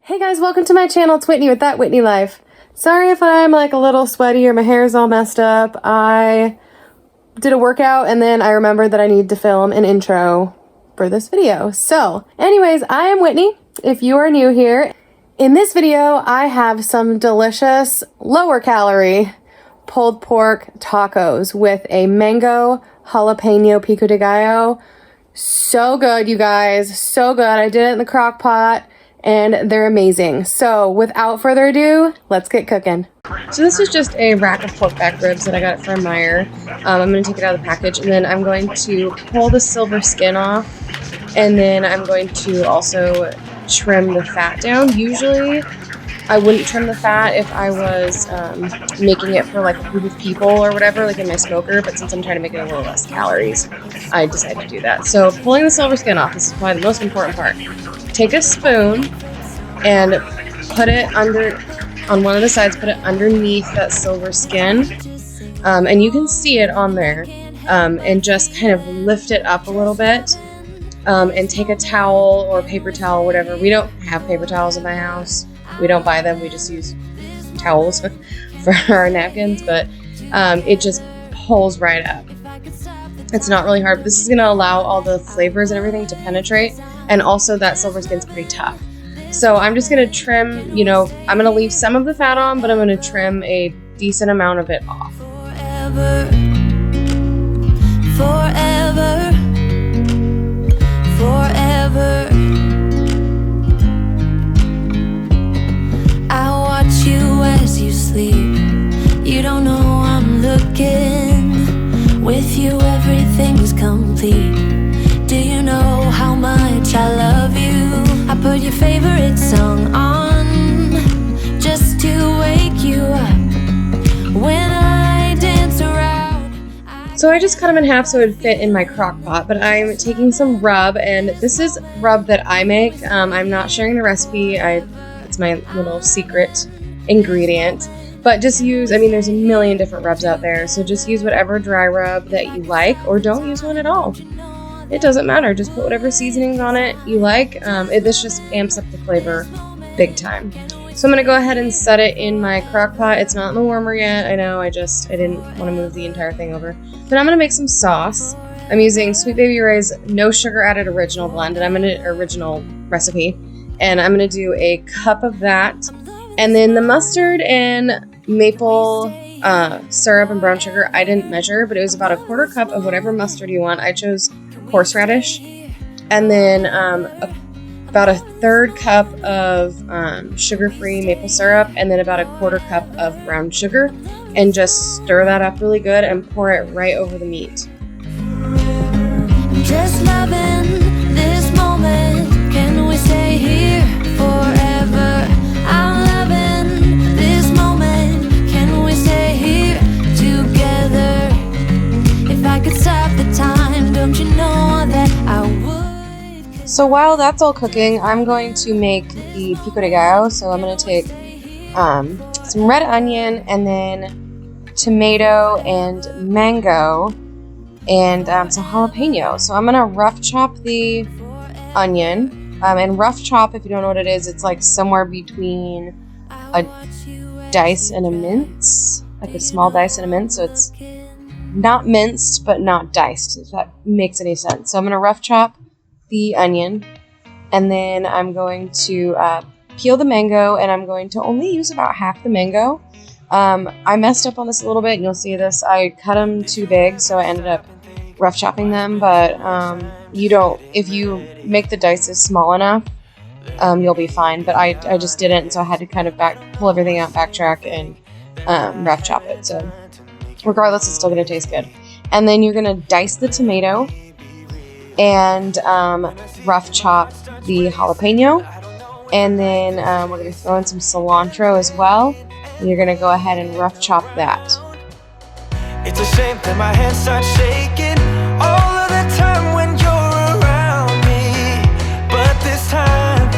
Hey guys, welcome to my channel. It's Whitney with That Whitney Life. Sorry if I'm like a little sweaty or my hair is all messed up. I did a workout and then I remembered that I need to film an intro for this video. So anyways, I am Whitney. If you are new here, in this video, I have some delicious lower calorie pulled pork tacos with a mango jalapeno pico de gallo. So good, you guys, so good. I did it in the crock pot and they're amazing. So without further ado, let's get cooking. So this is just a rack of pork back ribs that I got from Meijer. I'm gonna take it out of the package and then I'm going to pull the silver skin off, and then I'm going to also trim the fat down. Usually I wouldn't trim the fat if I was making it for like a group of people or whatever, like in my smoker, but since I'm trying to make it a little less calories, I decided to do that. So pulling the silver skin off, this is probably the most important part. Take a spoon and put it under, on one of the sides, put it underneath that silver skin, and you can see it on there, and just kind of lift it up a little bit, and take a towel or paper towel, whatever. We don't have paper towels in my house. We don't buy them. We just use towels for our napkins, but it just pulls right up. It's not really hard, but this is going to allow all the flavors and everything to penetrate, and also that silver skin's pretty tough. So I'm just going to trim, you know, I'm going to leave some of the fat on, but I'm going to trim a decent amount of it off. Forever, forever, forever. I watch you as you sleep. You don't know I'm looking. With you everything's complete. Do you know how much I love you? I put your favorite song on just to wake you up when I dance around. So I just cut them in half so it would fit in my crock pot, but I'm taking some rub, and this is rub that I make. I'm not sharing the recipe. It's my little secret ingredient. But just use, I mean, there's a million different rubs out there, so just use whatever dry rub that you like, or don't use one at all. It doesn't matter. Just put whatever seasonings on it you like. This just amps up the flavor big time. So I'm going to go ahead and set it in my crock pot. It's not in the warmer yet. I know, I didn't want to move the entire thing over. But I'm going to make some sauce. I'm using Sweet Baby Ray's no sugar added original blend, and original recipe. And I'm going to do a cup of that. And then the mustard and maple syrup and brown sugar, I didn't measure, but it was about a quarter cup of whatever mustard you want. I chose horseradish. And then about a third cup of sugar-free maple syrup, and then about a quarter cup of brown sugar. And just stir that up really good and pour it right over the meat. Just loving this moment. Can we stay here forever? I'm loving this moment. Can we stay here together? If I could stop the time, don't you know that I would? So while that's all cooking, I'm going to make the pico de gallo. So I'm going to take some red onion, and then tomato and mango, and some jalapeno. So I'm going to rough chop the onion. And rough chop, if you don't know what it is, it's like somewhere between a dice and a mince, like a small dice and a mince. So it's not minced, but not diced, if that makes any sense. So I'm going to rough chop the onion, and then I'm going to peel the mango, and I'm going to only use about half the mango. I messed up on this a little bit, and you'll see this. I cut them too big, so I ended up rough chopping them, but if you make the dices small enough, you'll be fine. But I just didn't, so I had to kind of pull everything out, backtrack, and rough chop it. So regardless, it's still going to taste good. And then you're going to dice the tomato and rough chop the jalapeno, and then we're going to throw in some cilantro as well, and you're going to go ahead and rough chop that. It's a shame that my hands start shaking all of the time when you're around me. But this time,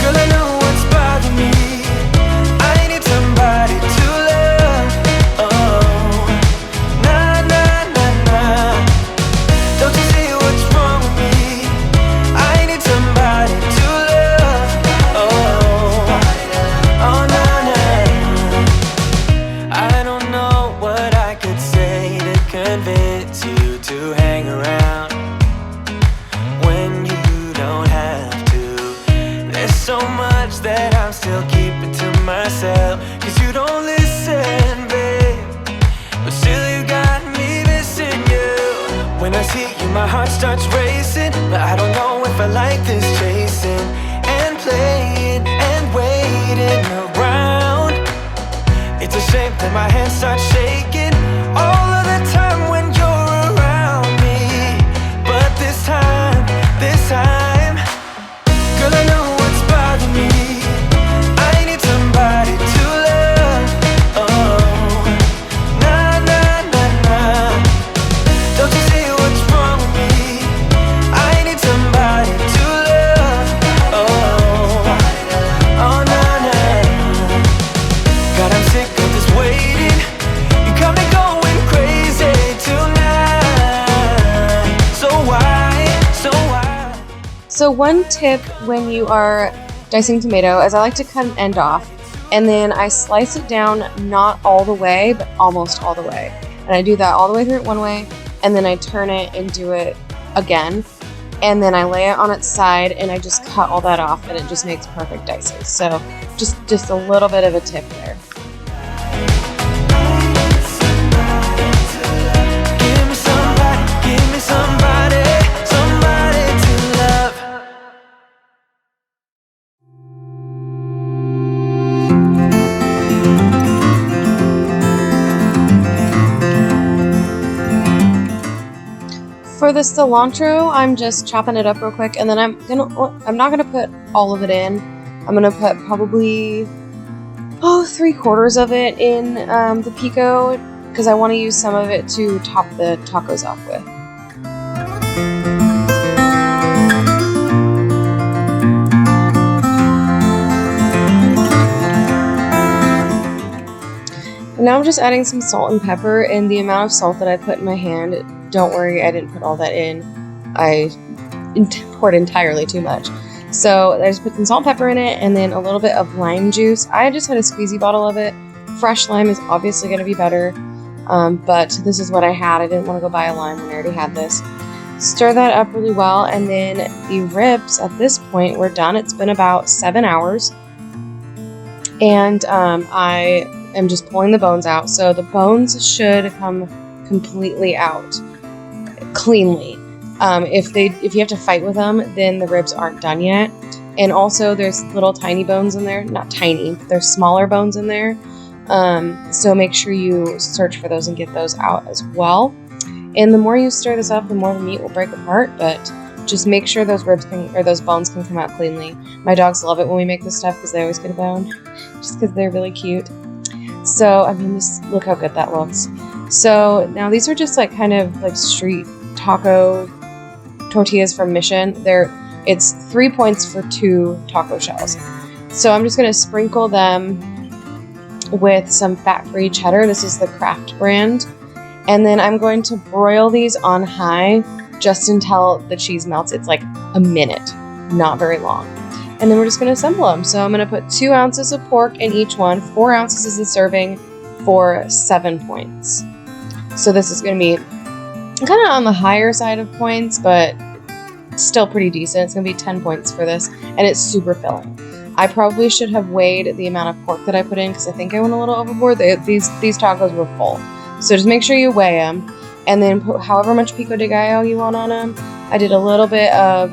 girl, I know what's bothering me. I need somebody to love. Oh, nah, nah, nah, nah. Don't you see what's wrong with me? I need somebody to love. so much that I'm still keeping to myself. Cause you don't listen, babe, but still you got me missing you. When I see you, my heart starts racing, but I don't know if I like this chasing and playing and waiting around. It's a shame that my hands start shaking all of the time when you're around me. But this time, girl, I know what's bothering me. I need somebody to love. Oh, nah, nah, nah, nah. Don't you see what's wrong with me? I need somebody to love. Oh, oh, nah, nah. God, I'm sick of this waiting. You got me going crazy tonight. So why? So one tip when you are dicing tomato is I like to cut an end off, and then I slice it down not all the way, but almost all the way. And I do that all the way through it one way, and then I turn it and do it again. And then I lay it on its side, and I just cut all that off, and it just makes perfect dices. So just a little bit of a tip there. Give me somebody to love. For the cilantro, I'm just chopping it up real quick, and then I'm not gonna put all of it in. I'm gonna put probably 3/4 of it in the pico, because I want to use some of it to top the tacos off with. And now I'm just adding some salt and pepper, and the amount of salt that I put in my hand, don't worry, I didn't put all that in. I poured entirely too much. So I just put some salt and pepper in it, and then a little bit of lime juice. I just had a squeezy bottle of it. Fresh lime is obviously going to be better, but this is what I had. I didn't want to go buy a lime when I already had this. Stir that up really well, and then the ribs at this point were done. It's been about 7 hours, and I am just pulling the bones out. So the bones should come completely out cleanly. If you have to fight with them, then the ribs aren't done yet. And also there's little tiny bones in there, not tiny, but there's smaller bones in there. So make sure you search for those and get those out as well. And the more you stir this up, the more the meat will break apart, but just make sure those those bones can come out cleanly. My dogs love it when we make this stuff because they always get a bone, just because they're really cute. So, I mean, just look how good that looks. So now these are just like kind of like street taco tortillas from Mission. It's 3 points for 2 taco shells. So I'm just going to sprinkle them with some fat-free cheddar. This is the Kraft brand. And then I'm going to broil these on high just until the cheese melts. It's like a minute, not very long. And then we're just going to assemble them. So I'm going to put 2 ounces of pork in each one. 4 ounces is a serving for 7 points. So this is going to be kind of on the higher side of points, but still pretty decent. It's going to be 10 points for this, and it's super filling. I probably should have weighed the amount of pork that I put in because I think I went a little overboard. These tacos were full. So just make sure you weigh them, and then put however much Pico De Gallo you want on them. I did a little bit of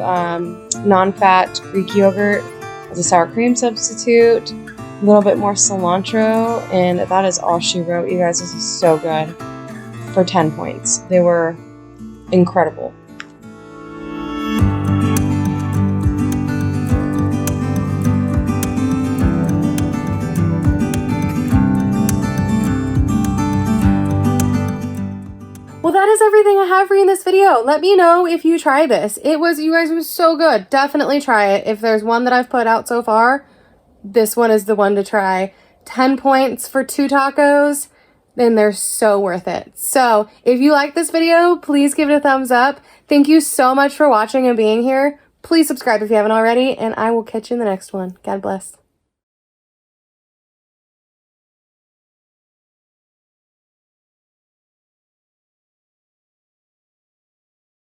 non-fat Greek yogurt as a sour cream substitute, a little bit more cilantro, and that is all she wrote. You guys, this is so good for 10 points. They were incredible. Well, that is everything I have for you in this video. Let me know if you try this. You guys, it was so good. Definitely try it. If there's one that I've put out so far, this one is the one to try. 10 points for 2 tacos, then they're so worth it. So if you like this video, please give it a thumbs up. Thank you so much for watching and being here. Please subscribe if you haven't already, and I will catch you in the next one. God bless.